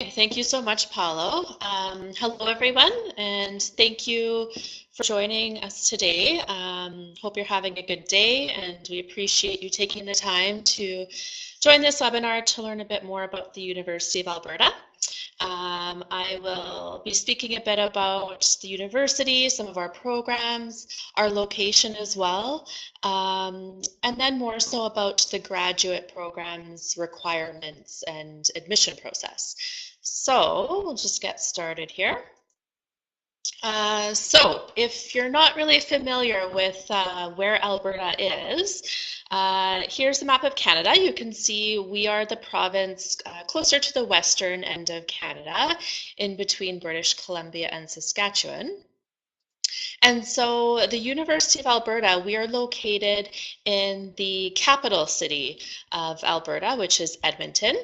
Thank you so much, Paulo. Hello, everyone, and thank you for joining us today. Hope you're having a good day, and we appreciate you taking the time to join this webinar to learn a bit more about the University of Alberta. I will be speaking a bit about the university, some of our programs, our location as well, and then more so about the graduate program's requirements and admission process. So we'll just get started here. So if you're not really familiar with where Alberta is, here's the map of Canada. You can see we are the province closer to the western end of Canada, in between British Columbia and Saskatchewan. And so the University of Alberta, we are located in the capital city of Alberta, which is Edmonton.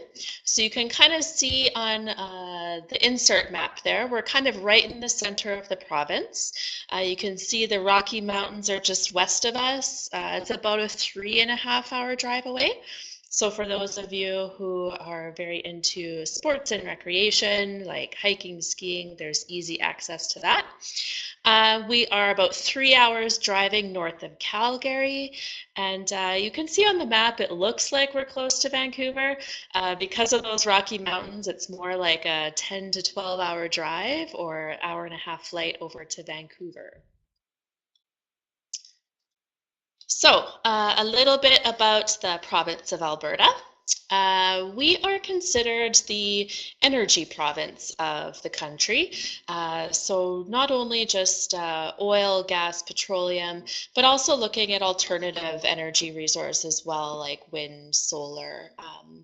So you can kind of see on the insert map there, we're kind of right in the center of the province. You can see the Rocky Mountains are just west of us. It's about a 3.5-hour drive away. So for those of you who are very into sports and recreation, like hiking, skiing, there's easy access to that. We are about 3 hours driving north of Calgary, and you can see on the map it looks like we're close to Vancouver. Because of those Rocky Mountains, it's more like a 10 to 12-hour drive or hour-and-a-half flight over to Vancouver. So a little bit about the province of Alberta. We are considered the energy province of the country. So not only just oil, gas, petroleum, but also looking at alternative energy resources as well, like wind, solar,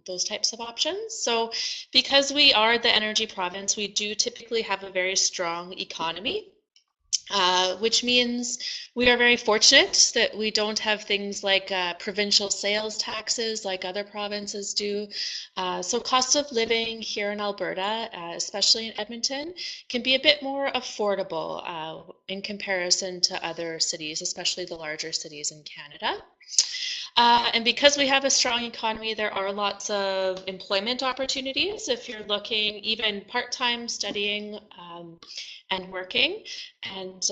those types of options. So because we are the energy province, we do typically have a very strong economy. Which means we are very fortunate that we don't have things like provincial sales taxes like other provinces do. So cost of living here in Alberta, especially in Edmonton, can be a bit more affordable in comparison to other cities, especially the larger cities in Canada. And because we have a strong economy, there are lots of employment opportunities if you're looking even part-time studying and working. And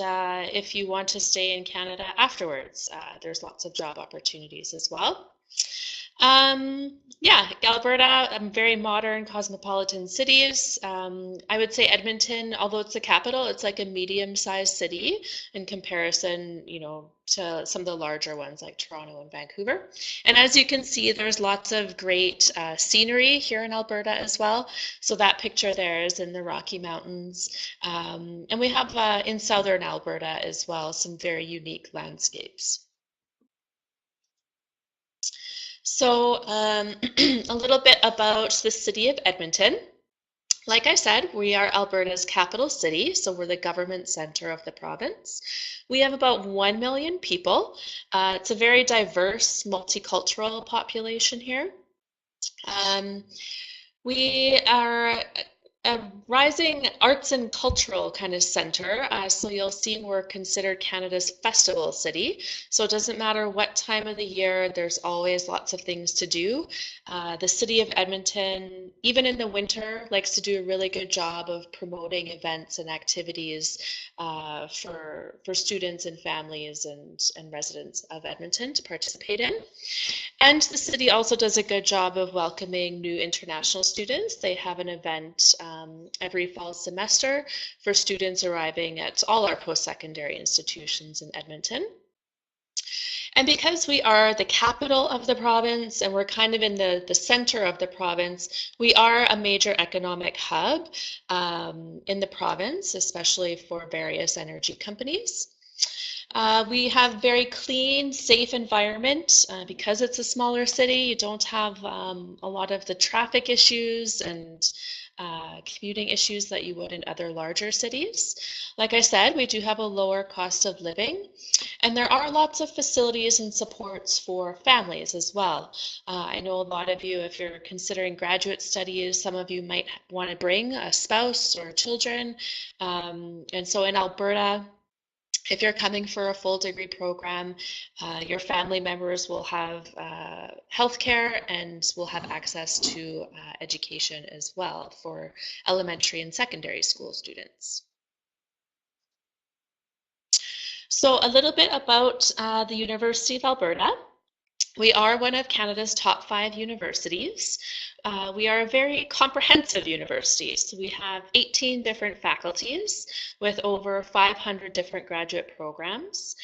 if you want to stay in Canada afterwards, there's lots of job opportunities as well. Yeah, Alberta, very modern cosmopolitan cities. I would say Edmonton, although it's the capital, it's like a medium-sized city in comparison, to some of the larger ones like Toronto and Vancouver. And as you can see, there's lots of great scenery here in Alberta as well. So that picture there is in the Rocky Mountains. And we have in southern Alberta as well, some very unique landscapes. So a little bit about the city of Edmonton. Like I said, we are Alberta's capital city, so we're the government center of the province. We have about 1 million people. It's a very diverse, multicultural population here. We are a rising arts and cultural kind of center. So you'll see we're considered Canada's festival city. So it doesn't matter what time of the year, there's always lots of things to do. The city of Edmonton, even in the winter, likes to do a really good job of promoting events and activities for students and families and residents of Edmonton to participate in. And the city also does a good job of welcoming new international students. They have an event every fall semester for students arriving at all our post-secondary institutions in Edmonton. And because we are the capital of the province and we're kind of in the center of the province, we are a major economic hub in the province, especially for various energy companies. We have very clean, safe environment. Because it's a smaller city, you don't have a lot of the traffic issues and commuting issues that you would in other larger cities. Like I said, we do have a lower cost of living, and there are lots of facilities and supports for families as well. I know a lot of you, if you're considering graduate studies, some of you might want to bring a spouse or children. And so in Alberta, If you're coming for a full degree program, your family members will have healthcare and will have access to education as well for elementary and secondary school students. So a little bit about the University of Alberta. We are one of Canada's top 5 universities. We are a very comprehensive university. So we have 18 different faculties with over 500 different graduate programs,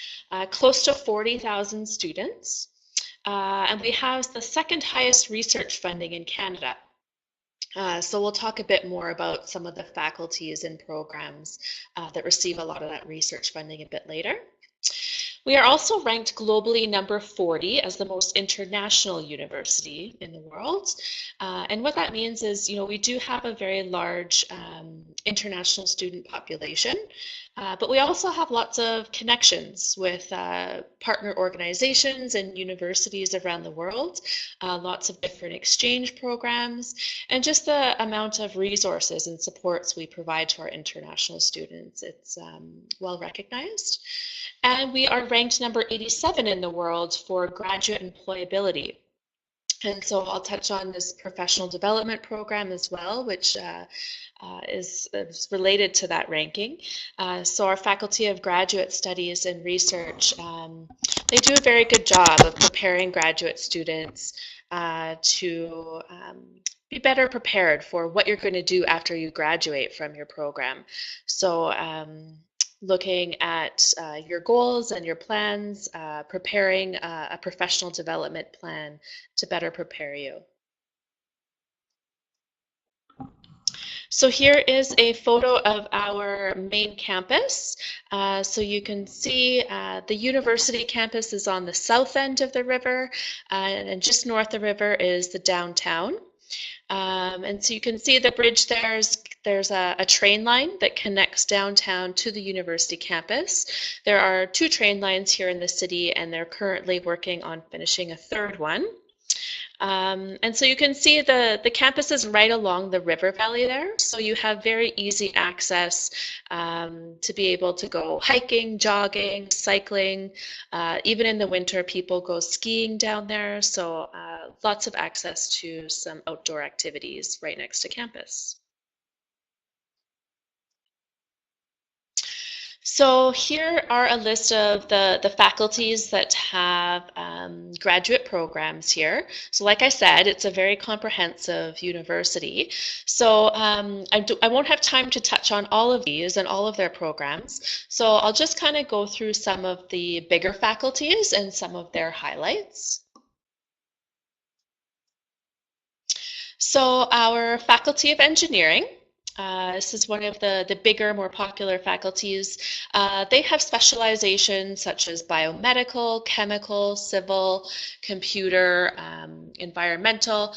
close to 40,000 students. And we have the second highest research funding in Canada. So we'll talk a bit more about some of the faculties and programs that receive a lot of that research funding a bit later. We are also ranked globally number 40 as the most international university in the world. And what that means is, we do have a very large international student population, but we also have lots of connections with partner organizations and universities around the world, lots of different exchange programs, and just the amount of resources and supports we provide to our international students. It's well recognized. And we are ranked number 87 in the world for graduate employability. And so I'll touch on this professional development program as well, which is related to that ranking. So our Faculty of Graduate Studies and Research, they do a very good job of preparing graduate students to be better prepared for what you're going to do after you graduate from your program. So looking at your goals and your plans, preparing a professional development plan to better prepare you. So here is a photo of our main campus. So you can see the university campus is on the south end of the river, and just north of the river is the downtown. And so you can see the bridge there's a train line that connects downtown to the university campus. There are 2 train lines here in the city, and they're currently working on finishing a 3rd one. And so you can see the campus is right along the river valley there, so you have very easy access to be able to go hiking, jogging, cycling. Even in the winter, people go skiing down there, so lots of access to some outdoor activities right next to campus. So here are a list of the faculties that have graduate programs here. So like I said, it's a very comprehensive university. So I won't have time to touch on all of these and all of their programs. So I'll just kind of go through some of the bigger faculties and some of their highlights. So our Faculty of Engineering, this is one of the bigger, more popular faculties. They have specializations such as biomedical, chemical, civil, computer, environmental.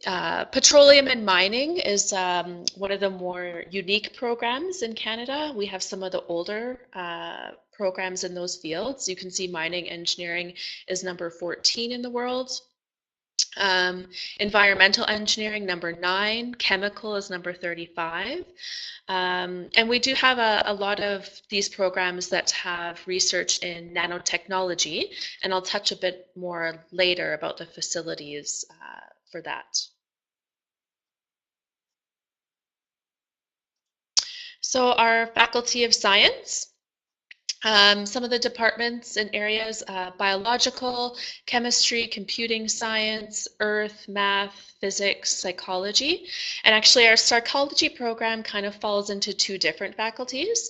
Petroleum and mining is one of the more unique programs in Canada. We have some of the older programs in those fields. You can see mining engineering is number 14 in the world. Environmental engineering, number 9, chemical is number 35. And we do have a lot of these programs that have research in nanotechnology, and I'll touch a bit more later about the facilities for that. So our Faculty of Science, some of the departments and areas, biological, chemistry, computing science, earth, math, physics, psychology. And actually our psychology program kind of falls into 2 different faculties.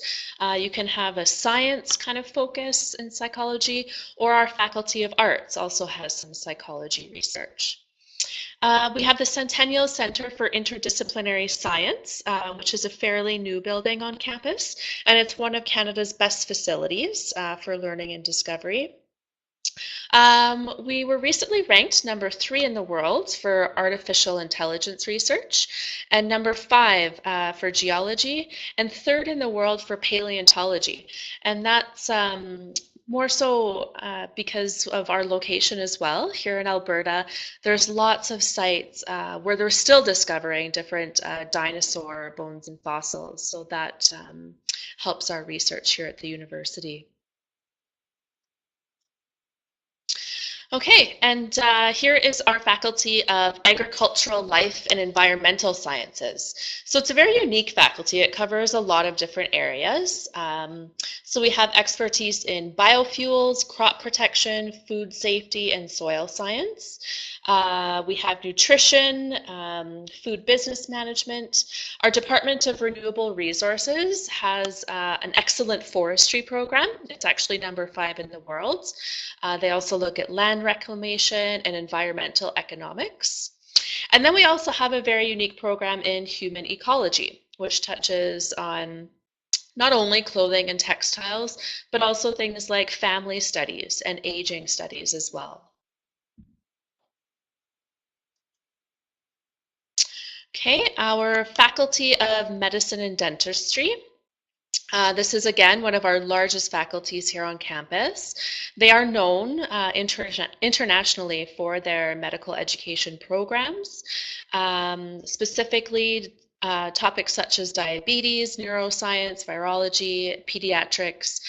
You can have a science kind of focus in psychology, or our Faculty of Arts also has some psychology research. We have the Centennial Center for Interdisciplinary Science, which is a fairly new building on campus, and it's one of Canada's best facilities for learning and discovery. We were recently ranked number 3 in the world for artificial intelligence research, and number 5 for geology, and 3rd in the world for paleontology. And that's more so because of our location as well. Here in Alberta, there's lots of sites where they're still discovering different dinosaur bones and fossils. So that helps our research here at the university. Okay, and here is our Faculty of Agricultural Life and Environmental Sciences. So it's a very unique faculty. It covers a lot of different areas. So we have expertise in biofuels, crop protection, food safety, and soil science. We have nutrition, food business management. Our Department of Renewable Resources has an excellent forestry program. It's actually number 5 in the world. They also look at land reclamation and environmental economics. And then we also have a very unique program in human ecology, which touches on not only clothing and textiles, but also things like family studies and aging studies as well. Okay, our Faculty of Medicine and Dentistry. This is again one of our largest faculties here on campus. They are known internationally for their medical education programs, specifically topics such as diabetes, neuroscience, virology, pediatrics.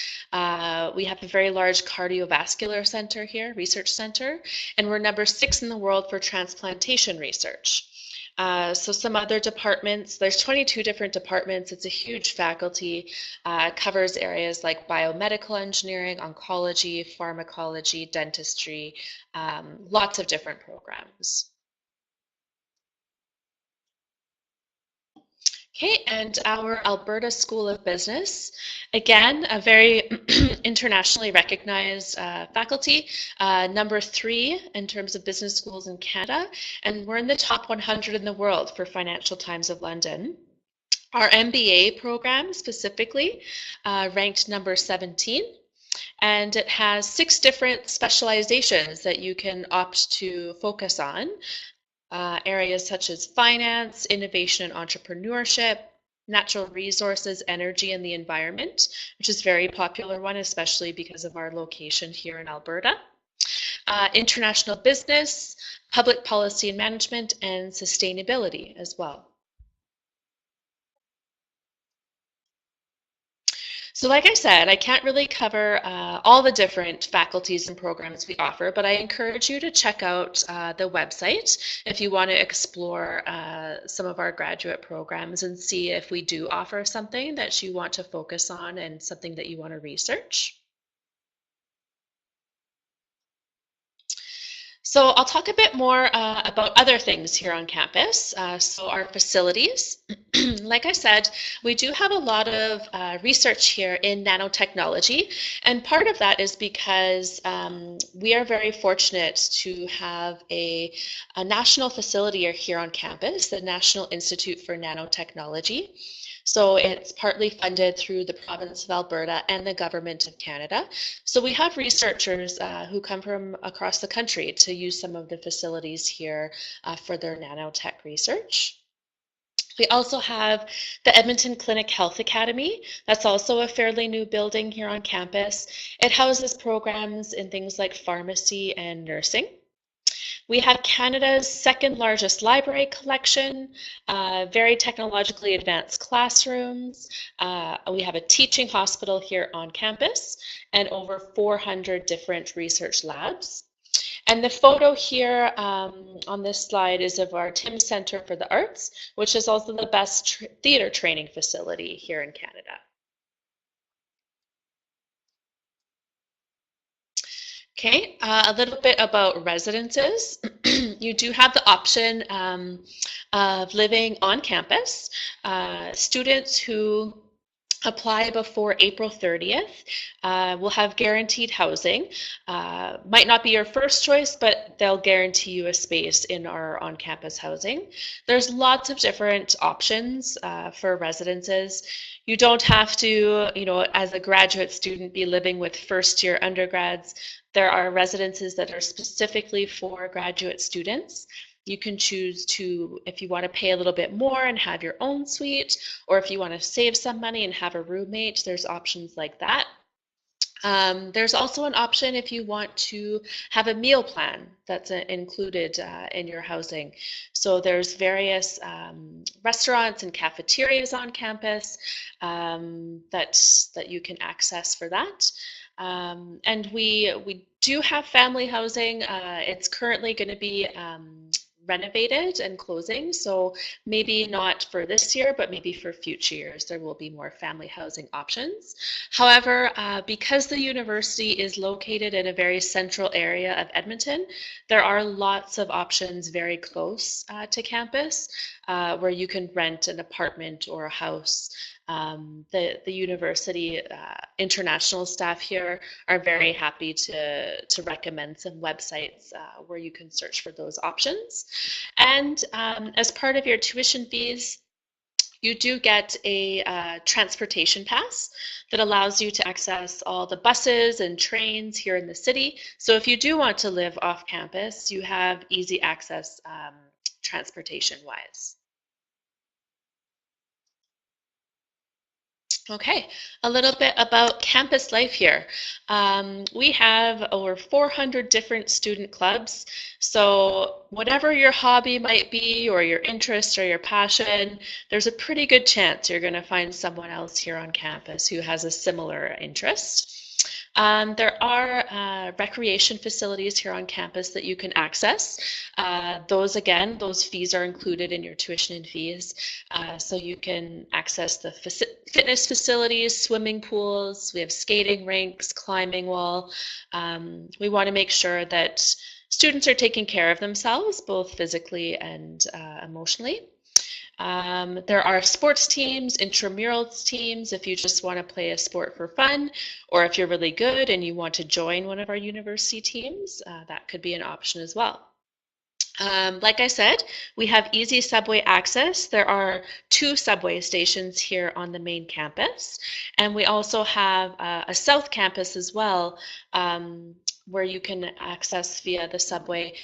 We have a very large cardiovascular center here, research center, and we're number 6 in the world for transplantation research. So some other departments, there's 22 different departments. It's a huge faculty. It covers areas like biomedical engineering, oncology, pharmacology, dentistry, lots of different programs. Okay, and our Alberta School of Business, again, a very internationally recognized faculty, number 3 in terms of business schools in Canada, and we're in the top 100 in the world for Financial Times of London. Our MBA program specifically ranked number 17, and it has 6 different specializations that you can opt to focus on. Areas such as finance, innovation and entrepreneurship, natural resources, energy, and the environment, which is a very popular one, especially because of our location here in Alberta. International business, public policy and management, and sustainability as well. So like I said, I can't really cover all the different faculties and programs we offer, but I encourage you to check out the website if you want to explore some of our graduate programs and see if we do offer something that you want to focus on and something that you want to research. So I'll talk a bit more about other things here on campus. So our facilities, like I said, we do have a lot of research here in nanotechnology, and part of that is because we are very fortunate to have a national facility here on campus, the National Institute for Nanotechnology. So it's partly funded through the province of Alberta and the government of Canada. So we have researchers who come from across the country to use some of the facilities here for their nanotech research. We also have the Edmonton Clinic Health Academy. That's also a fairly new building here on campus. It houses programs in things like pharmacy and nursing. We have Canada's second largest library collection, very technologically advanced classrooms. We have a teaching hospital here on campus and over 400 different research labs. And the photo here on this slide is of our Tim Center for the Arts, which is also the best theater training facility here in Canada. Okay, a little bit about residences. You do have the option of living on campus. Students who apply before April 30th will have guaranteed housing. Might not be your first choice, but they'll guarantee you a space in our on-campus housing. There's lots of different options for residences. You don't have to, as a graduate student, be living with first-year undergrads. There are residences that are specifically for graduate students. You can choose to, if you want to pay a little bit more and have your own suite, or if you want to save some money and have a roommate, there's options like that. There's also an option if you want to have a meal plan that's included in your housing. So there's various restaurants and cafeterias on campus that you can access for that. And we do have family housing. It's currently going to be renovated and closing, so maybe not for this year, but maybe for future years there will be more family housing options. However, because the university is located in a very central area of Edmonton, there are lots of options very close to campus where you can rent an apartment or a house. The university international staff here are very happy to recommend some websites where you can search for those options. And as part of your tuition fees, you do get a transportation pass that allows you to access all the buses and trains here in the city. So if you do want to live off campus, you have easy access transportation-wise. Okay, a little bit about campus life here. We have over 400 different student clubs. So whatever your hobby might be, or your interest or your passion, there's a pretty good chance you're going to find someone else here on campus who has a similar interest. There are recreation facilities here on campus that you can access. Those fees are included in your tuition and fees. So you can access the fitness facilities, swimming pools, we have skating rinks, climbing wall. We want to make sure that students are taking care of themselves, both physically and emotionally. There are sports teams, intramurals teams, if you just want to play a sport for fun, or if you're really good and you want to join one of our university teams, that could be an option as well. Like I said, we have easy subway access. There are 2 subway stations here on the main campus, and we also have a south campus as well, where you can access via the subway.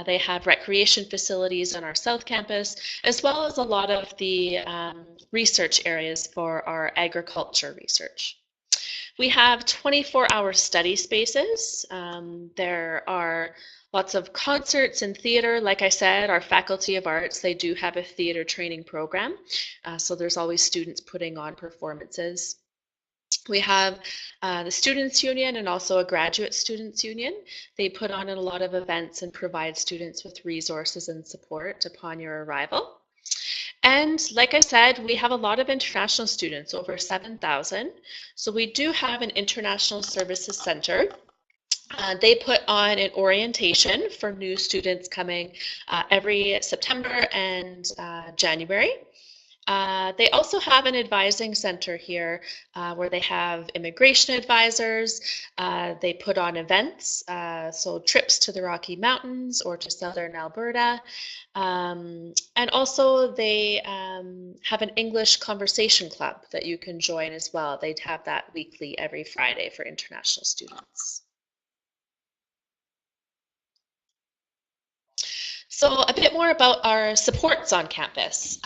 They have recreation facilities on our south campus, as well as a lot of the research areas for our agriculture research. We have 24-hour study spaces. There are lots of concerts and theater. Like I said, our Faculty of Arts, they do have a theater training program. So there's always students putting on performances. We have the Students' Union and also a Graduate Students' Union. They put on a lot of events and provide students with resources and support upon your arrival. And like I said, we have a lot of international students, over 7,000. So we do have an International Services Center. They put on an orientation for new students coming every September and January. They also have an advising center here where they have immigration advisors. They put on events, so trips to the Rocky Mountains or to southern Alberta. And also they have an English conversation club that you can join as well. They'd have that weekly every Friday for international students. So a bit more about our supports on campus.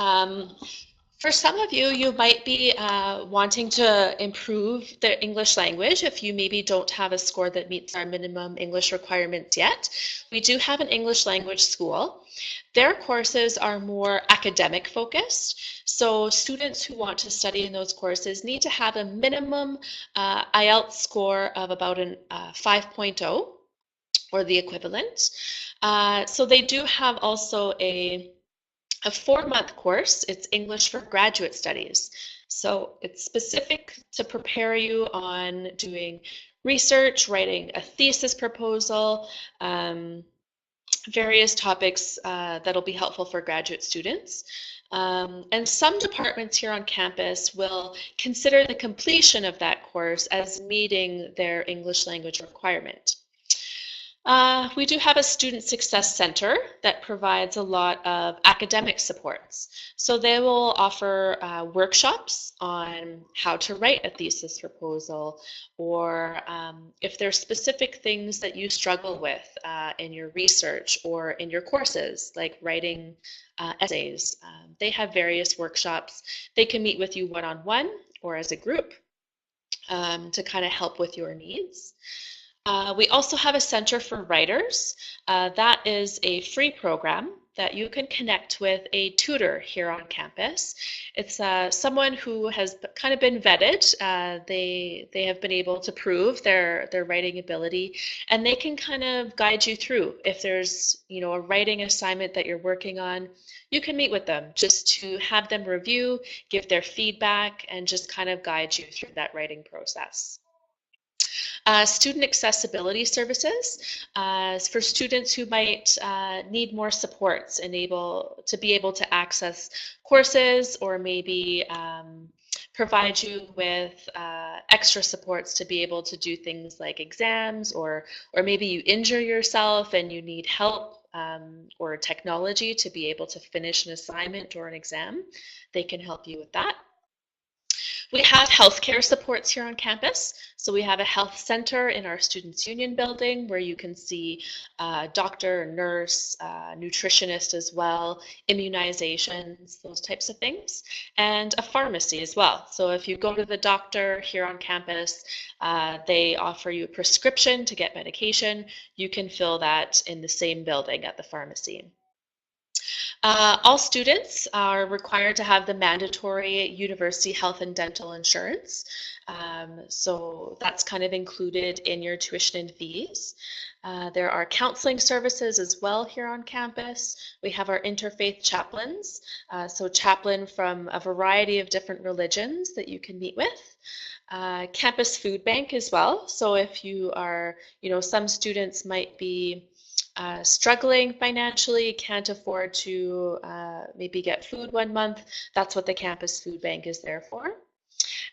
For some of you, you might be wanting to improve the English language if you maybe don't have a score that meets our minimum English requirements yet. We do have an English language school. Their courses are more academic focused, so students who want to study in those courses need to have a minimum IELTS score of about a 5.0 or the equivalent. So they do have also a 4-month course. It's English for Graduate Studies. So it's specific to prepare you on doing research, writing a thesis proposal, various topics that'll be helpful for graduate students. And some departments here on campus will consider the completion of that course as meeting their English language requirement. We do have a Student Success Center that provides a lot of academic supports. So they will offer workshops on how to write a thesis proposal, or if there's specific things that you struggle with in your research or in your courses, like writing essays. They have various workshops. They can meet with you one-on-one or as a group to kind of help with your needs. We also have a Center for Writers. That is a free program that you can connect with a tutor here on campus. It's someone who has kind of been vetted. They have been able to prove their writing ability, and they can kind of guide you through. If there's, a writing assignment that you're working on, you can meet with them just to have them review, give their feedback, and just kind of guide you through that writing process. Student accessibility services for students who might need more supports and to be able to access courses, or maybe provide you with extra supports to be able to do things like exams, or maybe you injure yourself and you need help or technology to be able to finish an assignment or an exam. They can help you with that. We have healthcare supports here on campus. So we have a health center in our Students' Union building where you can see doctor, nurse, nutritionist as well, immunizations, those types of things, and a pharmacy as well. So if you go to the doctor here on campus, they offer you a prescription to get medication. You can fill that in the same building at the pharmacy. All students are required to have the mandatory university health and dental insurance. So that's kind of included in your tuition and fees. There are counseling services as well here on campus. We have our interfaith chaplains, so chaplain from a variety of different religions that you can meet with. Campus food bank as well. So if you are, some students might be struggling financially, can't afford to maybe get food one month, that's what the campus food bank is there for.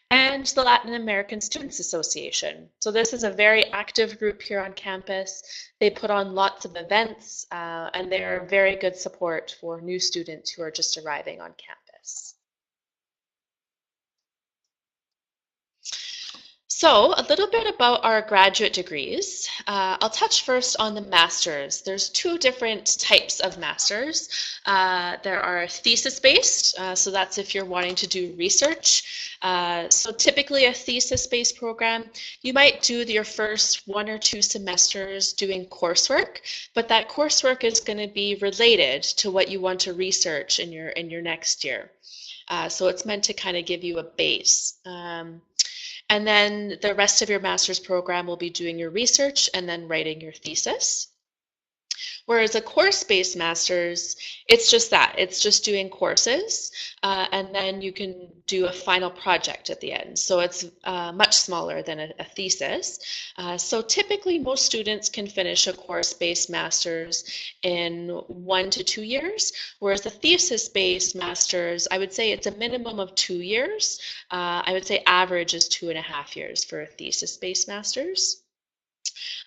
And the Latin American Students Association. So this is a very active group here on campus. They put on lots of events, and they're very good support for new students who are just arriving on campus. So a little bit about our graduate degrees. I'll touch first on the master's. There's two different types of master's. There are thesis-based, so that's if you're wanting to do research. So typically a thesis-based program, you might do your first 1 or 2 semesters doing coursework, but that coursework is going to be related to what you want to research in your next year. So it's meant to kind of give you a base. And then the rest of your master's program will be doing your research and then writing your thesis. Whereas a course-based master's, it's just that. It's just doing courses, and then you can do a final project at the end. So it's much smaller than a thesis. So typically, most students can finish a course-based master's in 1 to 2 years, whereas a thesis-based master's, I would say it's a minimum of 2 years. I would say average is 2.5 years for a thesis-based master's.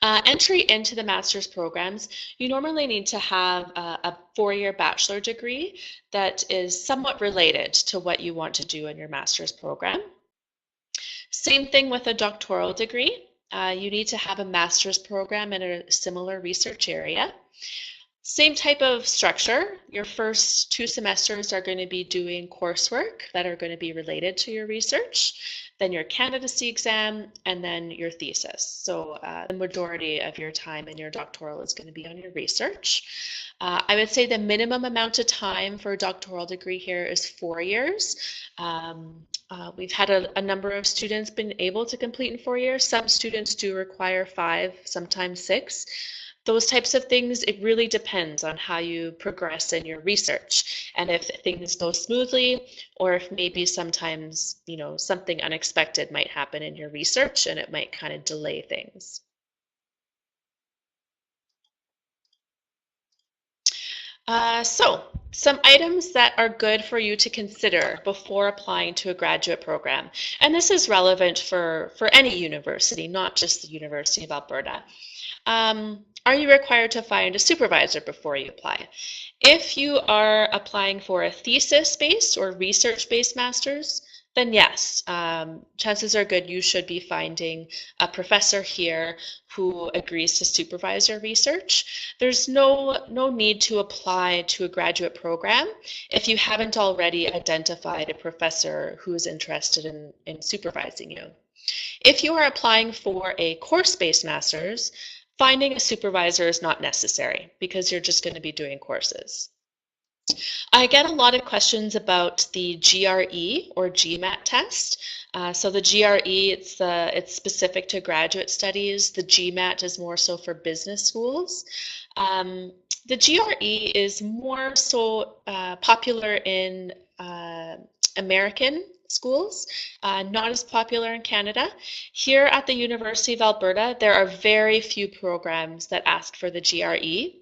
Entry into the master's programs, you normally need to have a 4-year bachelor degree that is somewhat related to what you want to do in your master's program. Same thing with a doctoral degree. You need to have a master's program in a similar research area. Same type of structure. Your first 2 semesters are going to be doing coursework that are going to be related to your research, then your candidacy exam, and then your thesis. So the majority of your time in your doctoral is going to be on your research. I would say the minimum amount of time for a doctoral degree here is 4 years. We've had a number of students been able to complete in 4 years. Some students do require 5, sometimes 6. Those types of things, it really depends on how you progress in your research and if things go smoothly, or if maybe sometimes, something unexpected might happen in your research and it might kind of delay things. So some items that are good for you to consider before applying to a graduate program. And this is relevant for any university, not just the University of Alberta. Are you required to find a supervisor before you apply? If you are applying for a thesis-based or research-based master's, then yes, chances are good you should be finding a professor here who agrees to supervise your research. There's no need to apply to a graduate program if you haven't already identified a professor who is interested in supervising you. If you are applying for a course-based master's, finding a supervisor is not necessary because you're just going to be doing courses. I get a lot of questions about the GRE or GMAT test. So the GRE, it's specific to graduate studies. The GMAT is more so for business schools. The GRE is more so popular in American schools, not as popular in Canada. Here at the University of Alberta, there are very few programs that ask for the GRE.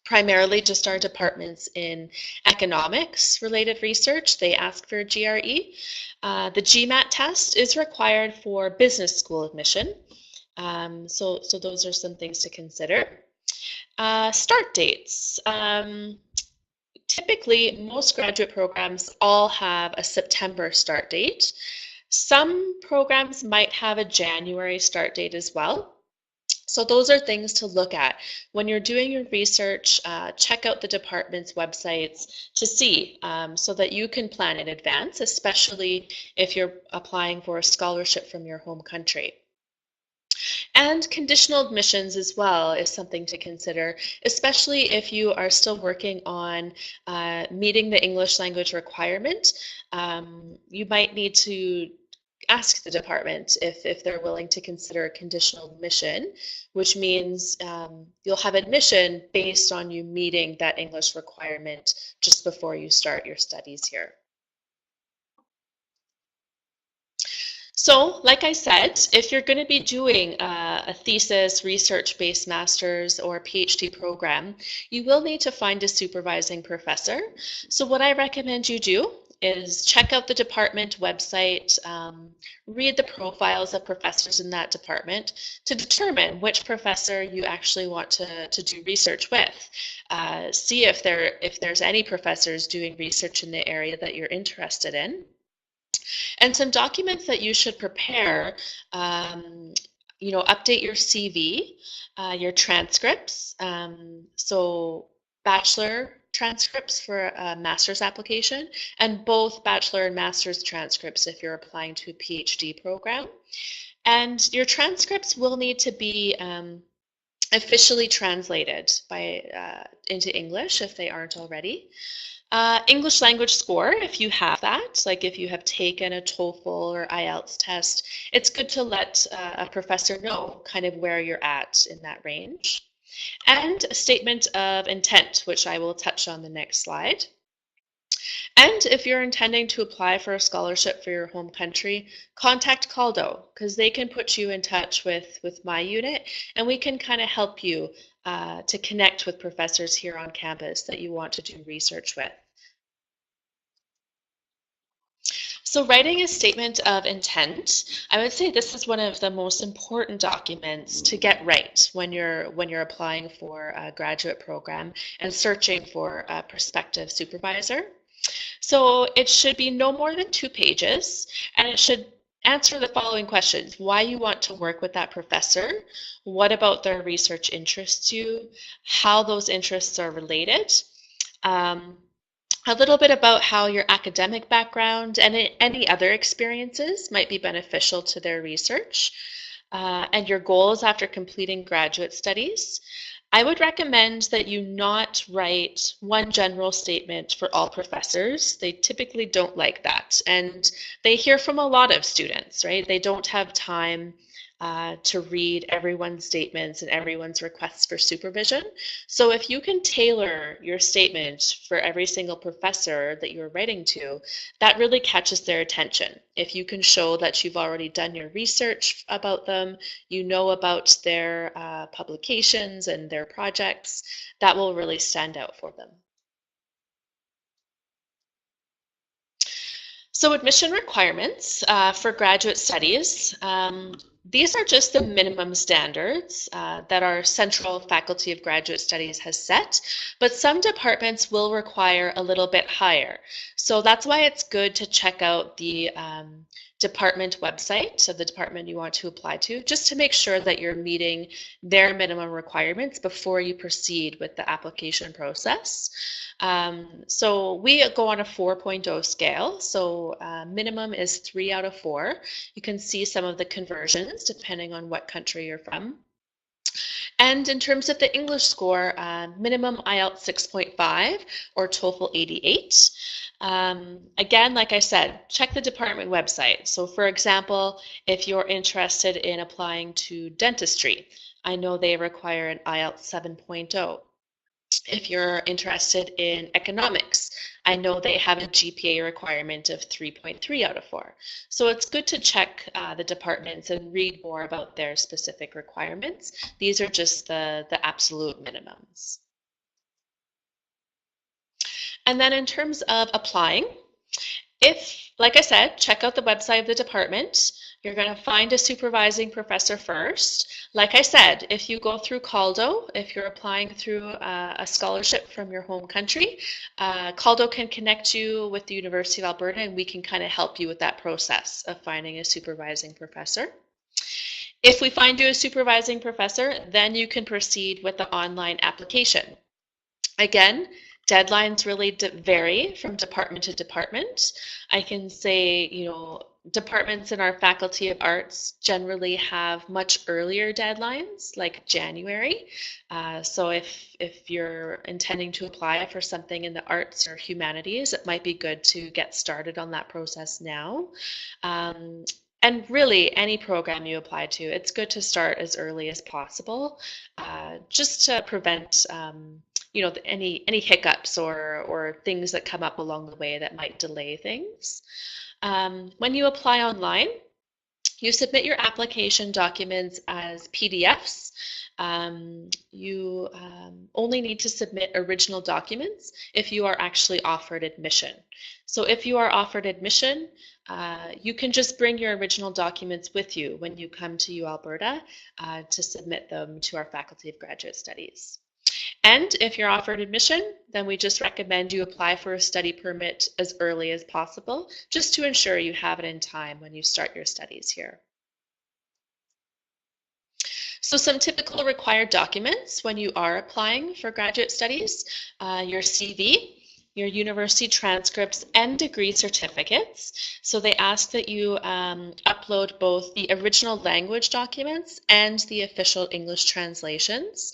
Primarily just our departments in economics related research, they ask for a GRE. The GMAT test is required for business school admission. So those are some things to consider. Start dates. Typically, most graduate programs all have a September start date. Some programs might have a January start date as well. So those are things to look at. When you're doing your research, check out the department's websites to see so that you can plan in advance, especially if you're applying for a scholarship from your home country. And conditional admissions as well is something to consider, especially if you are still working on meeting the English language requirement. You might need to ask the department if they're willing to consider a conditional admission, which means you'll have admission based on you meeting that English requirement just before you start your studies here. So, like I said, if you're going to be doing a thesis, research-based master's, or PhD program, you will need to find a supervising professor. So what I recommend you do is check out the department website, read the profiles of professors in that department to determine which professor you actually want to do research with. See if there's any professors doing research in the area that you're interested in. And some documents that you should prepare, update your CV, your transcripts, so bachelor transcripts for a master's application, and both bachelor and master's transcripts if you're applying to a PhD program. And your transcripts will need to be officially translated into English if they aren't already. English language score, if you have that, like if you have taken a TOEFL or IELTS test, it's good to let a professor know kind of where you're at in that range. And a statement of intent, which I will touch on the next slide. And if you're intending to apply for a scholarship for your home country, contact CALDO because they can put you in touch with my unit and we can kind of help you to connect with professors here on campus that you want to do research with. So writing a statement of intent, I would say this is one of the most important documents to get right when you're applying for a graduate program and searching for a prospective supervisor. So it should be no more than 2 pages, and it should answer the following questions: why you want to work with that professor, what about their research interests you, how those interests are related, a little bit about how your academic background and any other experiences might be beneficial to their research, and your goals after completing graduate studies. I would recommend that you not write one general statement for all professors. They typically don't like that, and they hear from a lot of students, right? They don't have time to read everyone's statements and everyone's requests for supervision. So if you can tailor your statement for every single professor that you're writing to, that really catches their attention. If you can show that you've already done your research about them, you know about their publications and their projects, that will really stand out for them. So admission requirements for graduate studies. These are just the minimum standards that our Central Faculty of Graduate Studies has set, but some departments will require a little bit higher. So that's why it's good to check out the department website of the department you want to apply to, just to make sure that you're meeting their minimum requirements before you proceed with the application process. So we go on a 4.0 scale, so minimum is 3 out of 4. You can see some of the conversions depending on what country you're from. And in terms of the English score, minimum IELTS 6.5 or TOEFL 88. Again, like I said, check the department website. So for example, if you're interested in applying to dentistry, I know they require an IELTS 7.0. If you're interested in economics, I know they have a GPA requirement of 3.3 out of 4. So it's good to check the departments and read more about their specific requirements. These are just the absolute minimums. And then in terms of applying, like I said, check out the website of the department. You're going to find a supervising professor first. Like I said, if you go through CALDO, if you're applying through a scholarship from your home country, CALDO can connect you with the University of Alberta, and we can kind of help you with that process of finding a supervising professor. If we find you a supervising professor, then you can proceed with the online application. Again, deadlines really vary from department to department. I can say, departments in our Faculty of Arts generally have much earlier deadlines, like January. So if you're intending to apply for something in the arts or humanities, it might be good to get started on that process now. And really, any program you apply to, it's good to start as early as possible, just to prevent any hiccups or things that come up along the way that might delay things. When you apply online, you submit your application documents as PDFs. You only need to submit original documents if you are actually offered admission. So if you are offered admission, you can just bring your original documents with you when you come to UAlberta to submit them to our Faculty of Graduate Studies. And if you're offered admission, then we just recommend you apply for a study permit as early as possible, just to ensure you have it in time when you start your studies here. So some typical required documents when you are applying for graduate studies, your CV, your university transcripts and degree certificates. So they ask that you upload both the original language documents and the official English translations.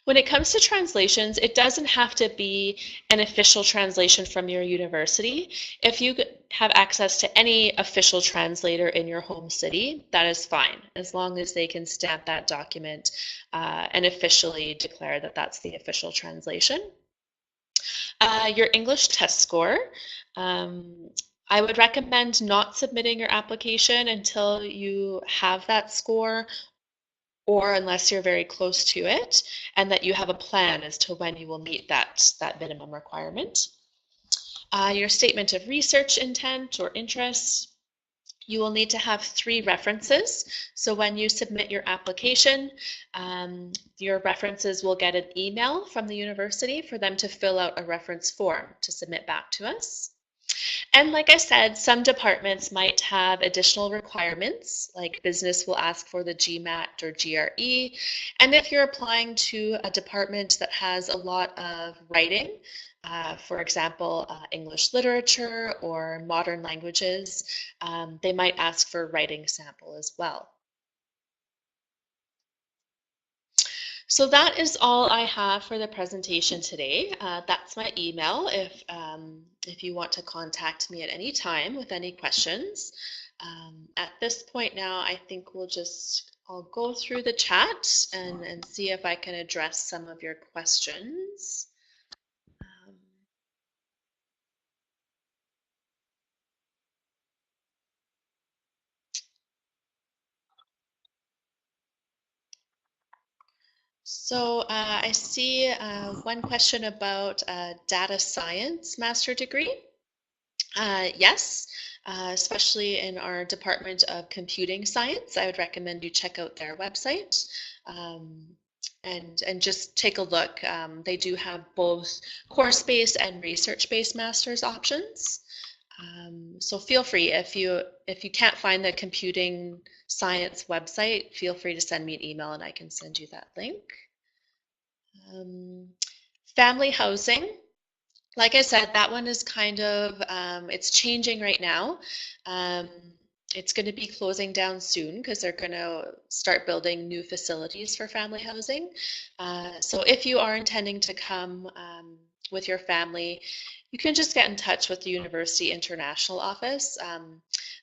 When it comes to translations, it doesn't have to be an official translation from your university. If you have access to any official translator in your home city, that is fine, as long as they can stamp that document and officially declare that that's the official translation. Your English test score. I would recommend not submitting your application until you have that score, or unless you're very close to it, and that you have a plan as to when you will meet that minimum requirement. Your statement of research intent or interest. You will need to have 3 references. So when you submit your application, your references will get an email from the university for them to fill out a reference form to submit back to us. And like I said, some departments might have additional requirements, like business will ask for the GMAT or GRE. And if you're applying to a department that has a lot of writing, for example, English literature or modern languages, they might ask for a writing sample as well. So that is all I have for the presentation today. That's my email if you want to contact me at any time with any questions. At this point now, I think I'll go through the chat and see if I can address some of your questions. So I see one question about data science master degree. Yes, especially in our Department of Computing Science, I would recommend you check out their website and just take a look. They do have both course-based and research-based master's options. So feel free, if you can't find the computing science website, feel free to send me an email and I can send you that link. Family housing. Like I said, that one is kind of, it's changing right now. It's going to be closing down soon because they're going to start building new facilities for family housing. So if you are intending to come with your family, you can just get in touch with the University International Office.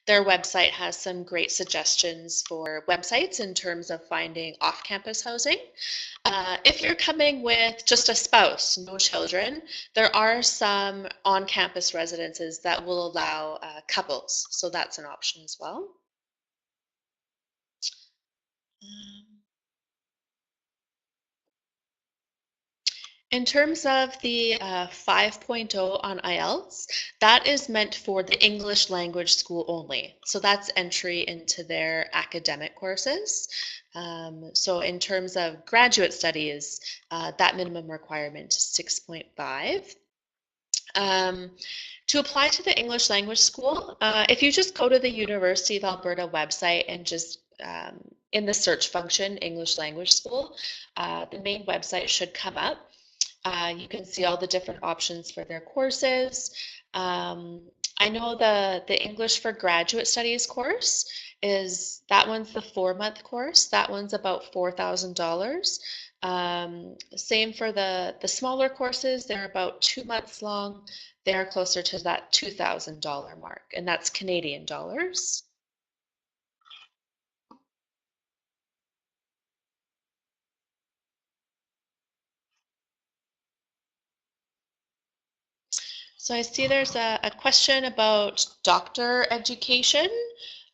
Their website has some great suggestions for websites in terms of finding off-campus housing. If you're coming with just a spouse, no children, there are some on-campus residences that will allow couples, so that's an option as well. In terms of the 5.0 on IELTS, that is meant for the English language school only. So that's entry into their academic courses. So in terms of graduate studies, that minimum requirement is 6.5. To apply to the English language school, if you just go to the University of Alberta website and just in the search function, English language school, the main website should come up. You can see all the different options for their courses. I know the English for Graduate Studies course that one's the 4-month course. That one's about $4,000. Same for the smaller courses. They're about 2 months long. They're closer to that $2,000 mark, and that's Canadian dollars. So I see there's a question about doctor education.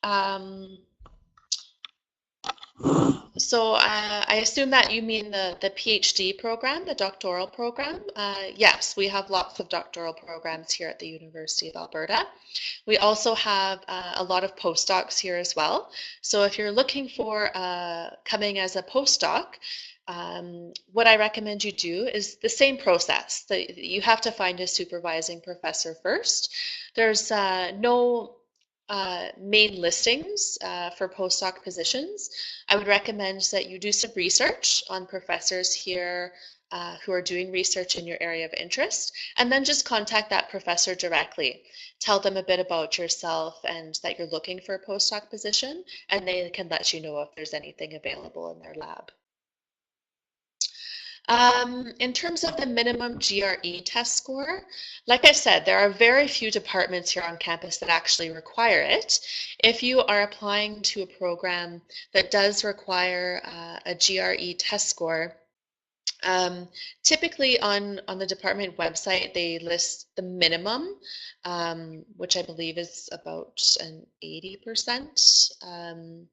Um, So I assume that you mean the PhD program, the doctoral program. Yes, we have lots of doctoral programs here at the University of Alberta. We also have a lot of postdocs here as well. So if you're looking for coming as a postdoc, what I recommend you do is the same process. You have to find a supervising professor first. There's no main listings for postdoc positions. I would recommend that you do some research on professors here who are doing research in your area of interest, and then just contact that professor directly. Tell them a bit about yourself and that you're looking for a postdoc position, and they can let you know if there's anything available in their lab. In terms of the minimum GRE test score, like I said, there are very few departments here on campus that actually require it. If you are applying to a program that does require a GRE test score, typically on the department website, they list the minimum, which I believe is about an 80%.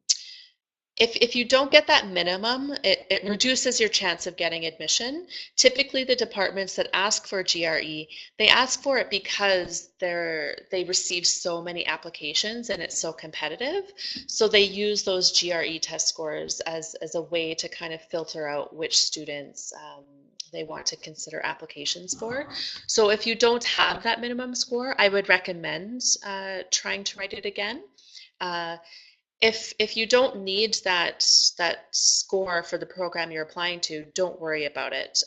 If you don't get that minimum, it reduces your chance of getting admission. Typically, the departments that ask for GRE, they ask for it because they receive so many applications and it's so competitive. So they use those GRE test scores as a way to kind of filter out which students they want to consider applications for. So if you don't have that minimum score, I would recommend trying to write it again. If you don't need that score for the program you're applying to, don't worry about it.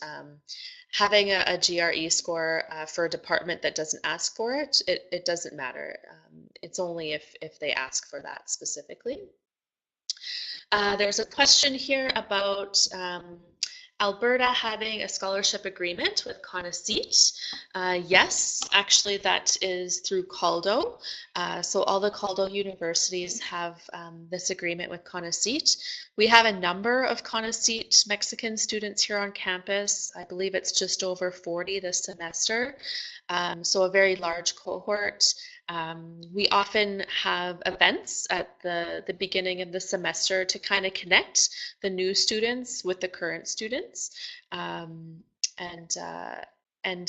Having a GRE score for a department that doesn't ask for it, it doesn't matter. It's only if they ask for that specifically. There's a question here about Alberta having a scholarship agreement with CONACYT. Yes, actually that is through CALDO. So all the CALDO universities have this agreement with CONACYT. We have a number of CONACYT Mexican students here on campus. I believe it's just over 40 this semester. So a very large cohort. We often have events at the beginning of the semester to kind of connect the new students with the current students. And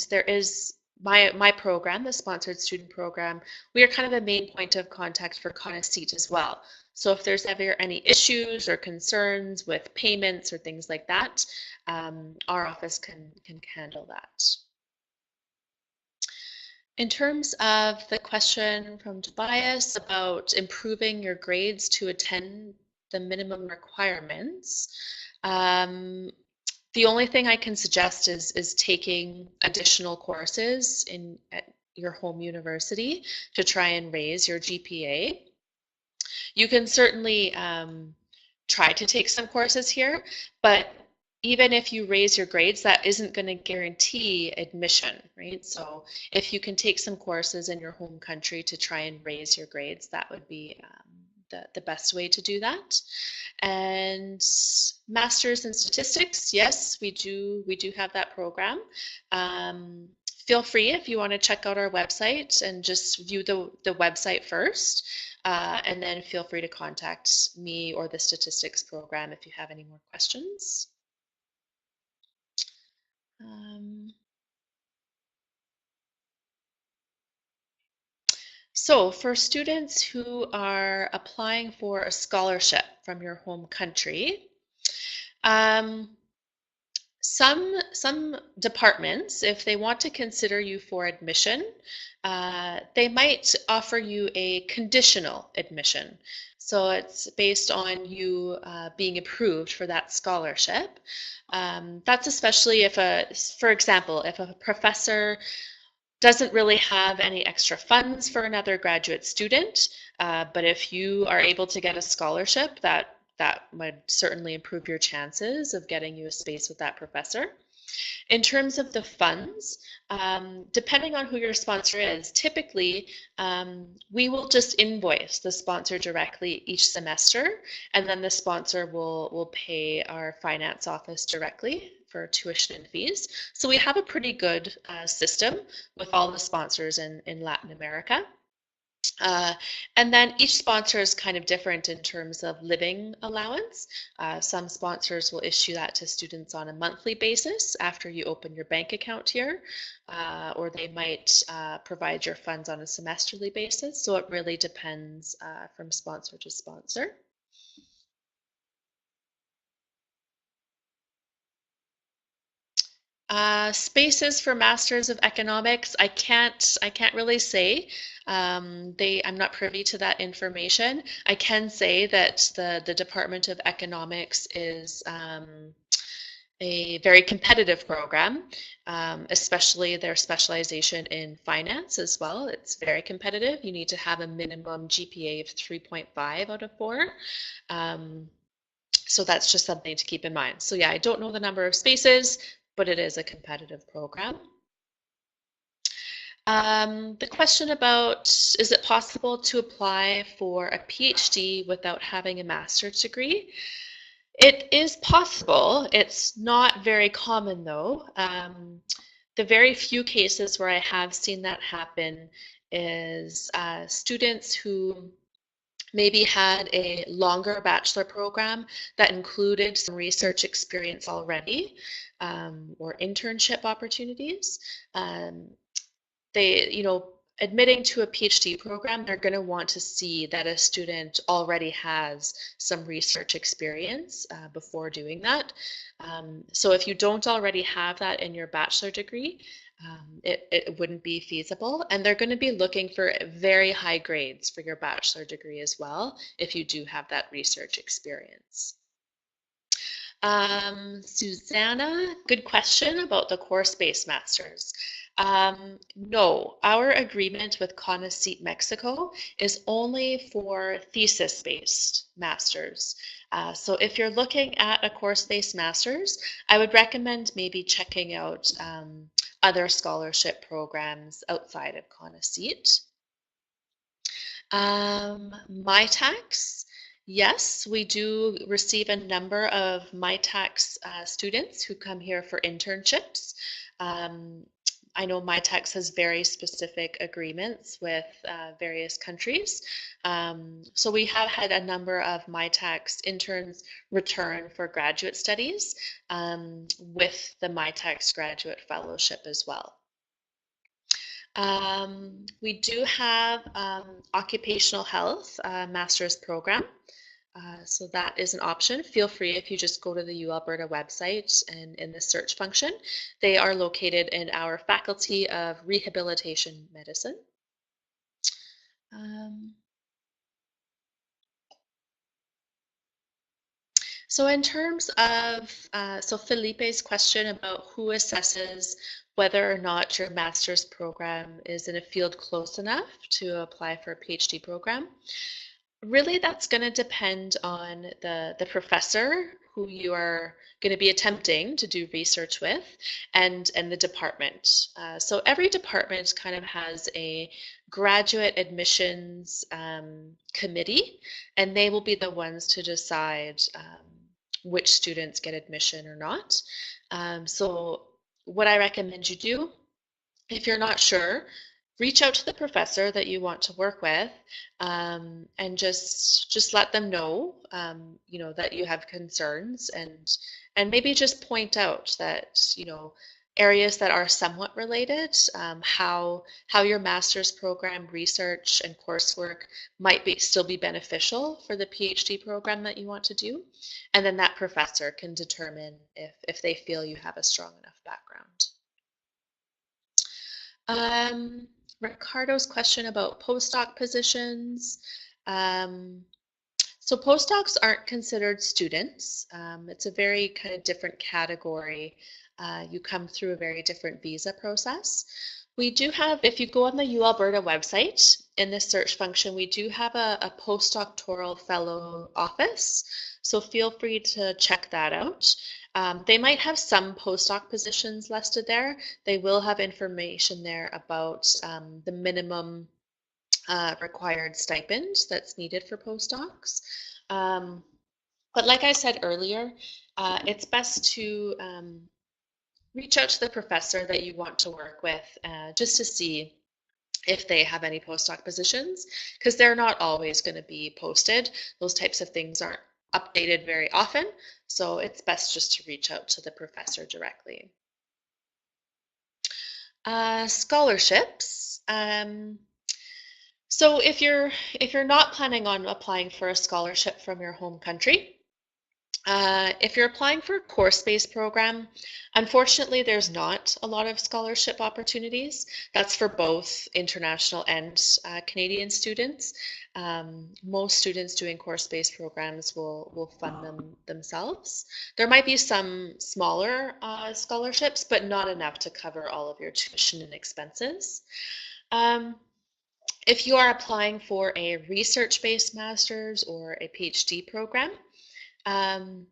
there is my program, the sponsored student program, we are kind of a main point of contact for CONACYT as well. So if there's ever any issues or concerns with payments or things like that, our office can handle that. In terms of the question from Tobias about improving your grades to attend the minimum requirements, the only thing I can suggest is taking additional courses at your home university to try and raise your GPA. You can certainly try to take some courses here, but even if you raise your grades, that isn't going to guarantee admission, right? So if you can take some courses in your home country to try and raise your grades, that would be the best way to do that. And Masters in Statistics, yes, we do have that program. Feel free if you want to check out our website and just view the website first. And then feel free to contact me or the statistics program if you have any more questions. So for students who are applying for a scholarship from your home country, some departments, if they want to consider you for admission, they might offer you a conditional admission. So it's based on you being approved for that scholarship. That's especially if for example, if a professor doesn't really have any extra funds for another graduate student, but if you are able to get a scholarship, that would certainly improve your chances of getting you a space with that professor. In terms of the funds, depending on who your sponsor is, typically we will just invoice the sponsor directly each semester, and then the sponsor will pay our finance office directly for tuition and fees. So we have a pretty good system with all the sponsors in Latin America. And then each sponsor is kind of different in terms of living allowance. Some sponsors will issue that to students on a monthly basis after you open your bank account here, or they might provide your funds on a semesterly basis. So it really depends from sponsor to sponsor. Spaces for Masters of Economics, I can't really say. I'm not privy to that information. I can say that the Department of Economics is a very competitive program, especially their specialization in finance as well. It's very competitive. You need to have a minimum GPA of 3.5 out of 4. So that's just something to keep in mind. So yeah, I don't know the number of spaces, but it is a competitive program. The question about, is it possible to apply for a PhD without having a master's degree? It is possible. It's not very common though. The very few cases where I have seen that happen is students who maybe had a longer bachelor program that included some research experience already, or internship opportunities. Admitting to a PhD program, they're going to want to see that a student already has some research experience before doing that. So if you don't already have that in your bachelor degree, it wouldn't be feasible. And they're going to be looking for very high grades for your bachelor degree as well, if you do have that research experience. Susanna, good question about the course-based masters. No, our agreement with CONACYT Mexico is only for thesis-based masters. So if you're looking at a course-based masters, I would recommend maybe checking out other scholarship programs outside of CONACYT. MyTax, yes, we do receive a number of MyTax students who come here for internships. I know MyTax has very specific agreements with various countries. So we have had a number of MyTax interns return for graduate studies with the MyTax graduate fellowship as well. We do have occupational health master's program. So that is an option. Feel free if you just go to the UAlberta website and in the search function. They are located in our Faculty of Rehabilitation Medicine. So in terms of, so Felipe's question about who assesses whether or not your master's program is in a field close enough to apply for a PhD program. Really, that's going to depend on the professor who you are going to be attempting to do research with, and the department. So every department kind of has a graduate admissions committee, and they will be the ones to decide which students get admission or not. So what I recommend you do, if you're not sure, reach out to the professor that you want to work with, and just let them know, that you have concerns, and maybe just point out that, areas that are somewhat related, how your master's program research and coursework might still be beneficial for the PhD program that you want to do, and then that professor can determine if they feel you have a strong enough background. Um, Ricardo's question about postdoc positions. Um, so postdocs aren't considered students. It's a very kind of different category. You come through a very different visa process. We do have, if you go on the UAlberta website, in the search function, we do have a postdoctoral fellow office. So feel free to check that out. They might have some postdoc positions listed there. They will have information there about the minimum required stipend that's needed for postdocs. Um, but like I said earlier, it's best to reach out to the professor that you want to work with, just to see if they have any postdoc positions, because they're not always going to be posted. Those types of things aren't updated very often, so it's best just to reach out to the professor directly. Scholarships. So if you're not planning on applying for a scholarship from your home country, if you're applying for a course-based program, unfortunately, there's not a lot of scholarship opportunities. That's for both international and Canadian students. Most students doing course-based programs will fund them themselves. There might be some smaller scholarships, but not enough to cover all of your tuition and expenses. Um, if you are applying for a research-based master's or a PhD program, um,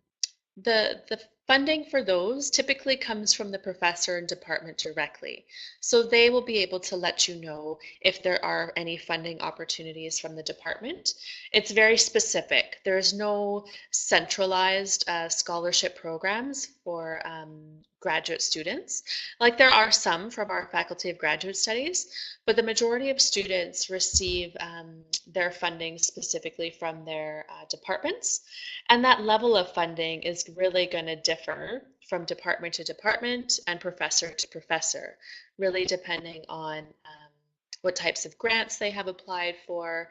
the funding for those typically comes from the professor and department directly. So they will be able to let you know if there are any funding opportunities from the department. It's very specific. There's no centralized scholarship programs for graduate students. Like there are some from our Faculty of Graduate Studies, but the majority of students receive their funding specifically from their departments. And that level of funding is really going to differ from department to department and professor to professor, really depending on what types of grants they have applied for,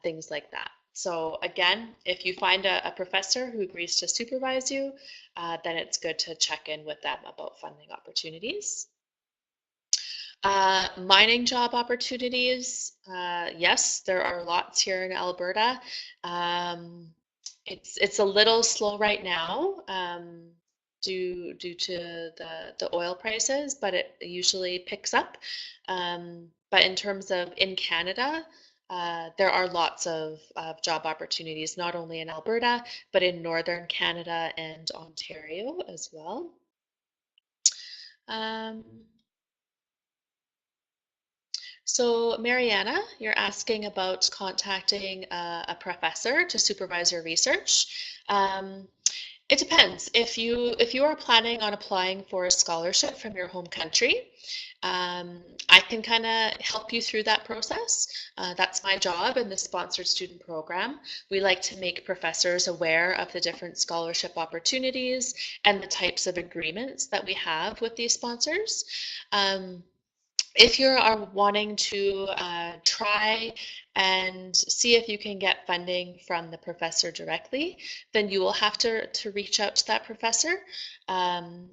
things like that. So again, if you find a professor who agrees to supervise you, then it's good to check in with them about funding opportunities. Mining job opportunities, yes, there are lots here in Alberta. It's a little slow right now, due to the oil prices, but it usually picks up. But in terms of in Canada, there are lots of job opportunities, not only in Alberta, but in northern Canada and Ontario as well. Um, So, Mariana, you're asking about contacting a professor to supervise your research. Um, it depends. If you are planning on applying for a scholarship from your home country, I can kind of help you through that process. That's my job in the sponsored student program. We like to make professors aware of the different scholarship opportunities and the types of agreements that we have with these sponsors. If you are wanting to try and see if you can get funding from the professor directly, then you will have to reach out to that professor.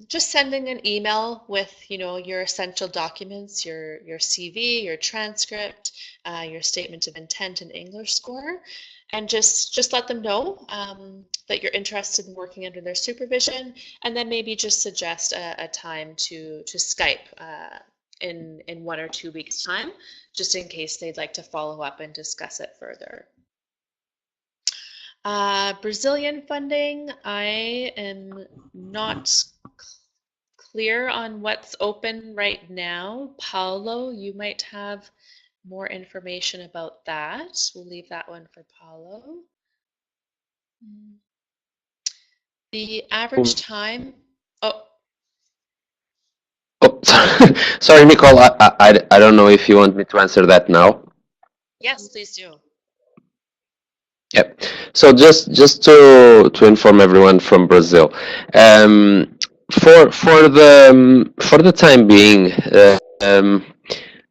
Just sending an email with, your essential documents, your CV, your transcript, your statement of intent and English score, and just let them know that you're interested in working under their supervision, and then maybe just suggest a time to Skype in 1 or 2 weeks' time, just in case they'd like to follow up and discuss it further. Brazilian funding, I am not clear on what's open right now. Paulo, you might have more information about that. We'll leave that one for Paulo. The average time. Oh, Oh, sorry, Nicole. I don't know if you want me to answer that now. yes, please do. Yeah. So just to inform everyone from Brazil, for the time being,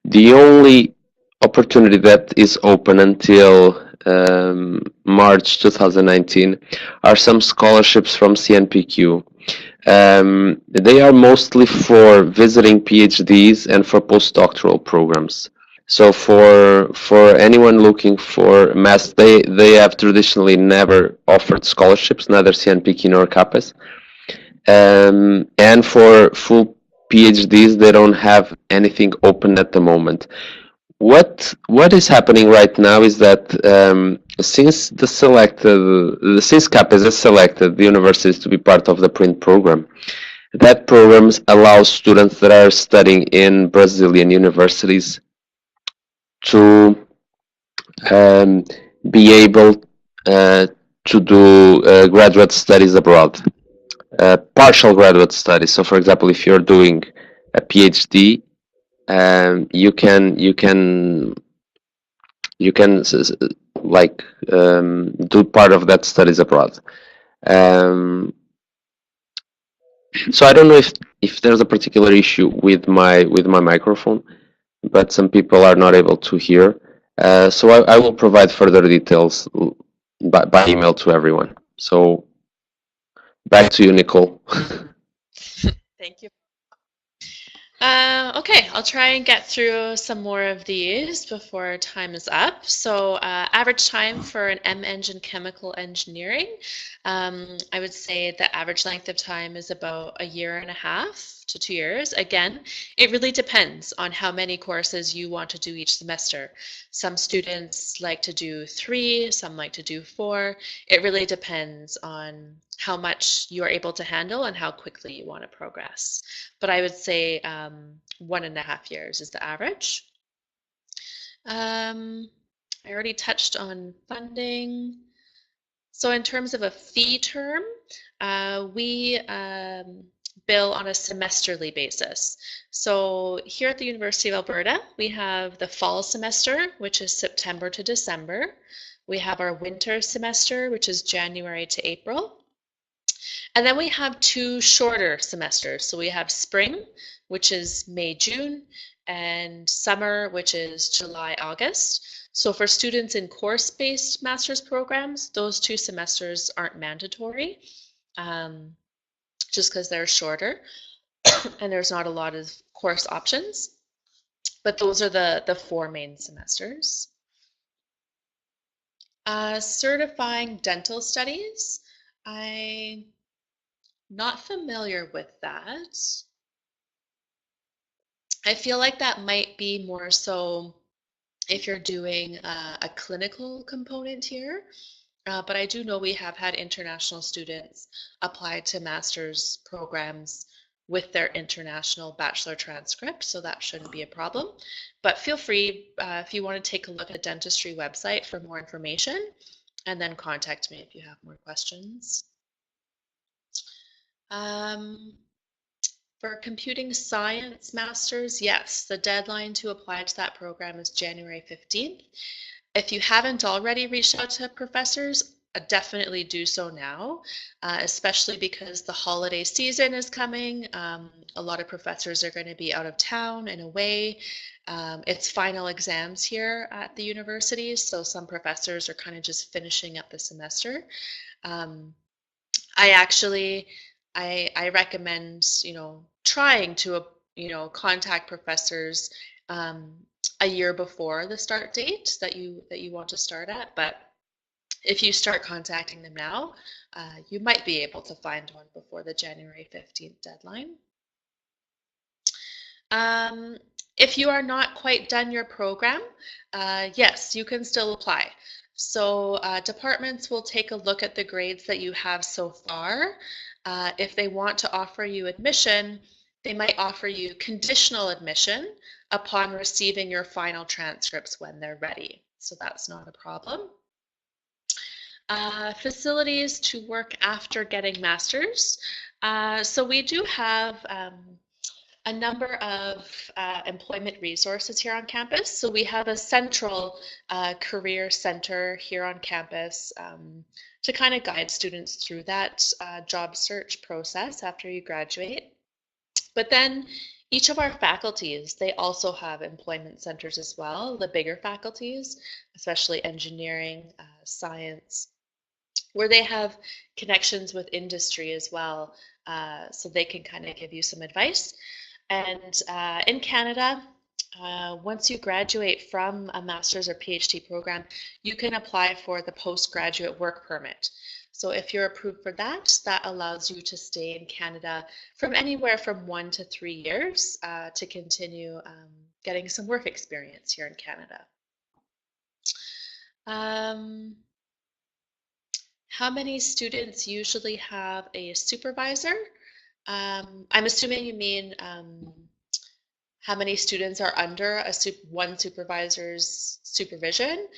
the only opportunity that is open until March 2019 are some scholarships from CNPq. They are mostly for visiting PhDs and for postdoctoral programs. So for anyone looking for mass, they have traditionally never offered scholarships, neither CNPq nor CAPES. And for full PhDs, they don't have anything open at the moment. What is happening right now is that since CAPES has selected the universities to be part of the print program, that program allows students that are studying in Brazilian universities to um, be able to do graduate studies abroad, partial graduate studies. So, for example, if you're doing a PhD, you can like do part of that studies abroad. Um, so I don't know if there's a particular issue with my microphone, but some people are not able to hear. So I will provide further details by email to everyone. So back to you, Nicole. Thank you. Okay, I'll try and get through some more of these before time is up. So, average time for an M-Eng in chemical engineering, I would say the average length of time is about a year and a half to 2 years. Again, it really depends on how many courses you want to do each semester. Some students like to do 3, some like to do 4. It really depends on how much you are able to handle and how quickly you want to progress. But I would say 1.5 years is the average. I already touched on funding. So in terms of a fee term, we bill on a semesterly basis. So here at the University of Alberta, we have the fall semester, which is September to December. We have our winter semester, which is January to April. And then we have 2 shorter semesters. So we have spring, which is May, June, and summer, which is July, August. So for students in course-based master's programs, those 2 semesters aren't mandatory, just because they're shorter and there's not a lot of course options. But those are the 4 main semesters. Certifying dental studies. I'm not familiar with that. I feel like that might be more so if you're doing a clinical component here. But I do know we have had international students apply to master's programs with their international bachelor transcript, so that shouldn't be a problem. But feel free if you want to take a look at the dentistry website for more information, and then contact me if you have more questions. For computing science masters, yes, the deadline to apply to that program is January 15th. If you haven't already reached out to professors, definitely do so now, especially because the holiday season is coming. A lot of professors are going to be out of town and away. It's final exams here at the university, so some professors are kind of just finishing up the semester. I actually, I recommend, trying to, contact professors a year before the start date that you want to start at. But if you start contacting them now, you might be able to find one before the January 15th deadline. If you are not quite done your program, yes, you can still apply. So departments will take a look at the grades that you have so far. If they want to offer you admission, they might offer you conditional admission upon receiving your final transcripts when they're ready. So that's not a problem. Facilities to work after getting masters. So we do have a number of employment resources here on campus. So we have a central career center here on campus to kind of guide students through that job search process after you graduate. But then each of our faculties, they also have employment centers as well, the bigger faculties, especially engineering, science, where they have connections with industry as well, so they can kind of give you some advice. And in Canada, once you graduate from a master's or PhD program, you can apply for the postgraduate work permit. So if you're approved for that, that allows you to stay in Canada from anywhere from 1 to 3 years to continue getting some work experience here in Canada. How many students usually have a supervisor? I'm assuming you mean how many students are under one supervisor's supervision.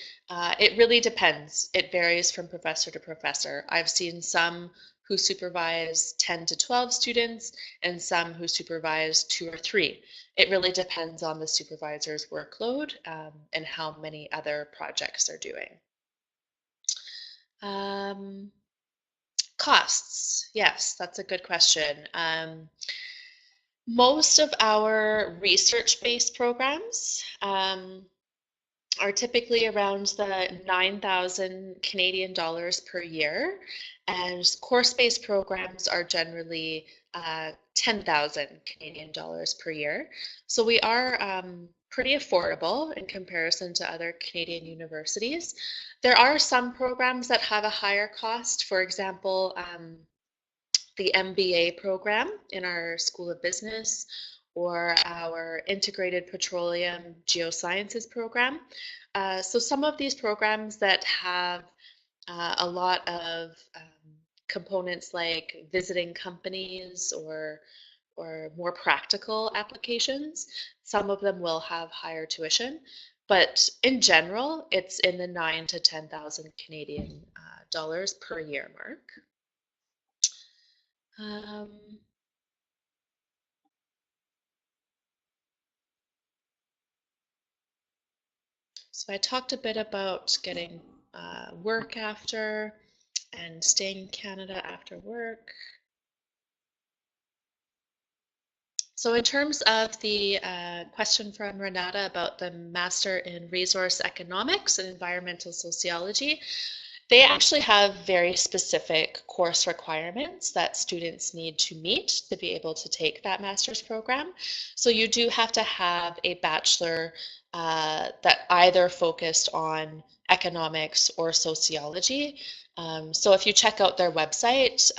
It really depends. It varies from professor to professor. I've seen some who supervise 10 to 12 students and some who supervise 2 or 3. It really depends on the supervisor's workload and how many other projects they're doing. Costs. Yes, that's a good question. Most of our research-based programs are typically around the 9,000 Canadian dollars per year, and course-based programs are generally 10,000 Canadian dollars per year. So we are pretty affordable in comparison to other Canadian universities. There are some programs that have a higher cost. For example, the MBA program in our School of Business or our Integrated Petroleum Geosciences program. So some of these programs that have a lot of components like visiting companies or more practical applications, some of them will have higher tuition, but in general, it's in the 9 to 10,000 Canadian dollars per year mark. So I talked a bit about getting work after and staying in Canada after work. So in terms of the question from Renata about the Master in Resource Economics and Environmental Sociology, they actually have very specific course requirements that students need to meet to be able to take that master's program. So you do have to have a bachelor that either focused on economics or sociology. So if you check out their website,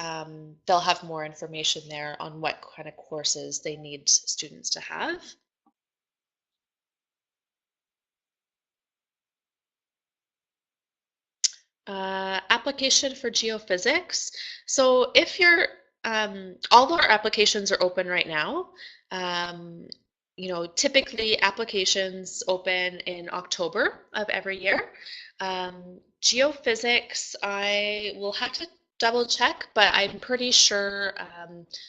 they'll have more information there on what kind of courses they need students to have. Application for geophysics. So if you're, all our applications are open right now. Typically applications open in October of every year. Geophysics, I will have to double check, but I'm pretty sure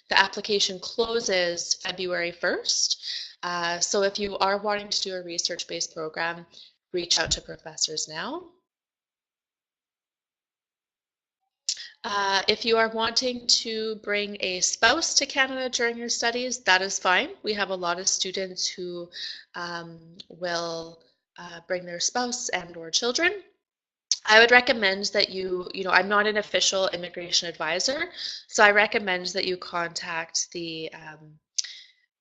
the application closes February 1st. So if you are wanting to do a research-based program, reach out to professors now. If you are wanting to bring a spouse to Canada during your studies, that is fine. We have a lot of students who will bring their spouse and or children. I would recommend that I'm not an official immigration advisor, so I recommend that you contact the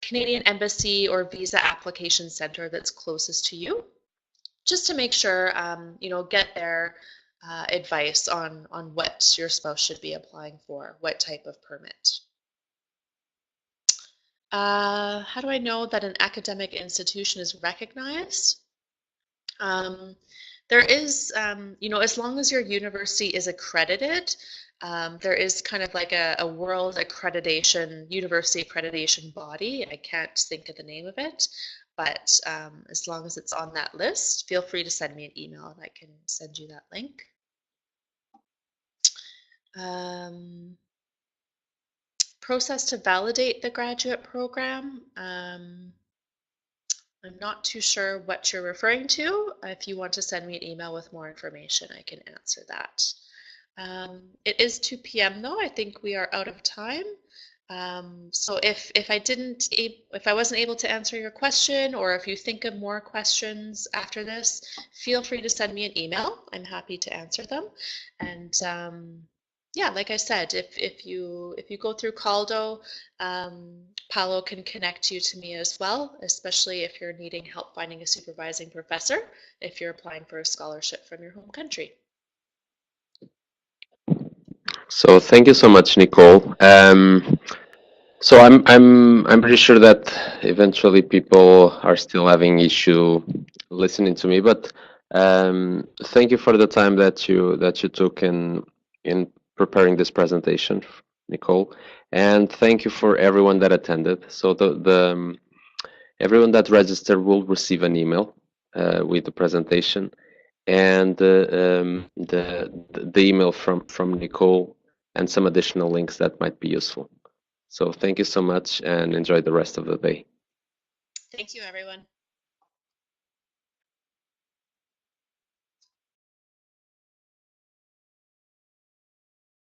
Canadian Embassy or Visa Application Center that's closest to you, just to make sure, get their advice on what your spouse should be applying for, what type of permit. How do I know that an academic institution is recognized? There is, as long as your university is accredited, there is kind of like a world accreditation, university accreditation body. I can't think of the name of it, but as long as it's on that list, feel free to send me an email and I can send you that link. Process to validate the graduate program. I'm not too sure what you're referring to. If you want to send me an email with more information, I can answer that. It is 2 p.m. though. I think we are out of time. So if I wasn't able to answer your question, or if you think of more questions after this, feel free to send me an email. I'm happy to answer them. And yeah, like I said, if you go through CALDO, Paolo can connect you to me as well, especially if you're needing help finding a supervising professor, if you're applying for a scholarship from your home country. So thank you so much, Nicole. So I'm pretty sure that eventually people are still having issue listening to me, but thank you for the time that you took in preparing this presentation, Nicole, and thank you for everyone that attended. So the everyone that registered will receive an email with the presentation and the email from Nicole and some additional links that might be useful. So thank you so much and enjoy the rest of the day. Thank you, everyone.